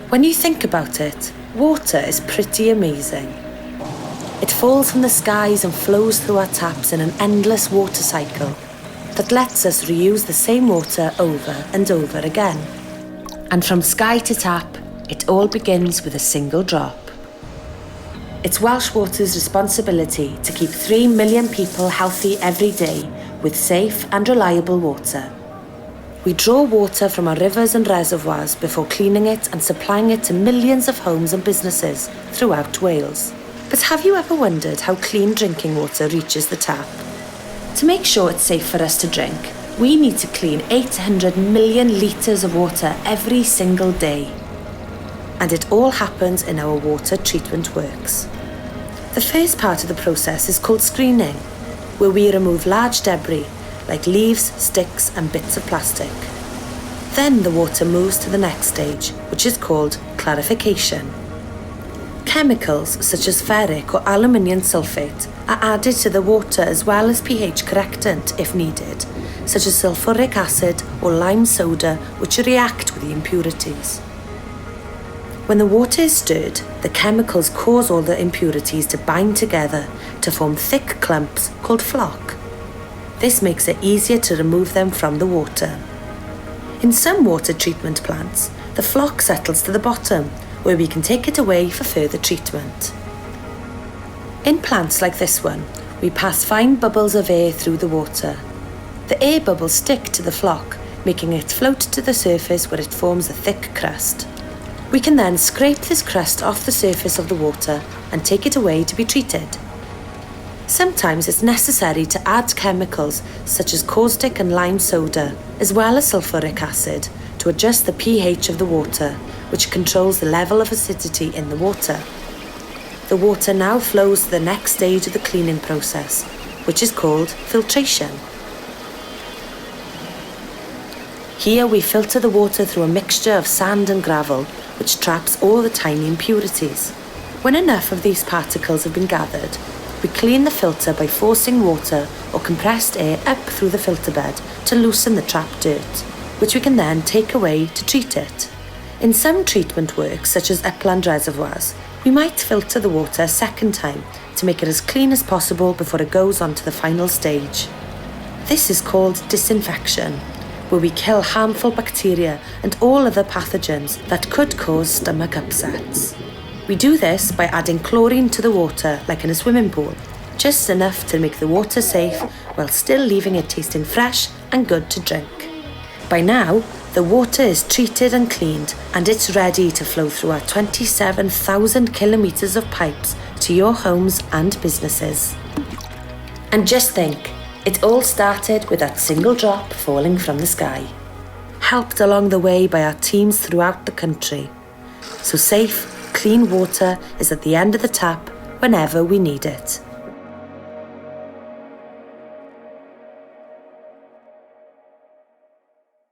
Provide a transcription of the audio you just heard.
When you think about it, water is pretty amazing. It falls from the skies and flows through our taps in an endless water cycle that lets us reuse the same water over and over again. And from sky to tap, it all begins with a single drop. It's Welsh Water's responsibility to keep 3 million people healthy every day with safe and reliable water. We draw water from our rivers and reservoirs before cleaning it and supplying it to millions of homes and businesses throughout Wales. But have you ever wondered how clean drinking water reaches the tap? To make sure it's safe for us to drink, we need to clean 800 million litres of water every single day. And it all happens in our water treatment works. The first part of the process is called screening, where we remove large debris like leaves, sticks and bits of plastic. Then the water moves to the next stage, which is called clarification. Chemicals such as ferric or aluminium sulfate are added to the water as well as pH correctant if needed, such as sulfuric acid or lime soda, which react with the impurities. When the water is stirred, the chemicals cause all the impurities to bind together to form thick clumps called flock. This makes it easier to remove them from the water. In some water treatment plants, the flock settles to the bottom, where we can take it away for further treatment. In plants like this one, we pass fine bubbles of air through the water. The air bubbles stick to the flock, making it float to the surface where it forms a thick crust. We can then scrape this crust off the surface of the water and take it away to be treated. Sometimes it's necessary to add chemicals such as caustic and lime soda, as well as sulfuric acid, to adjust the pH of the water, which controls the level of acidity in the water. The water now flows to the next stage of the cleaning process, which is called filtration. Here we filter the water through a mixture of sand and gravel, which traps all the tiny impurities. When enough of these particles have been gathered, we clean the filter by forcing water or compressed air up through the filter bed to loosen the trapped dirt, which we can then take away to treat it. In some treatment works, such as upland reservoirs, we might filter the water a second time to make it as clean as possible before it goes on to the final stage. This is called disinfection, where we kill harmful bacteria and all other pathogens that could cause stomach upsets. We do this by adding chlorine to the water like in a swimming pool, just enough to make the water safe while still leaving it tasting fresh and good to drink. By now, the water is treated and cleaned and it's ready to flow through our 27,000 kilometres of pipes to your homes and businesses. And just think, it all started with that single drop falling from the sky, helped along the way by our teams throughout the country. So safe, clean water is at the end of the tap whenever we need it.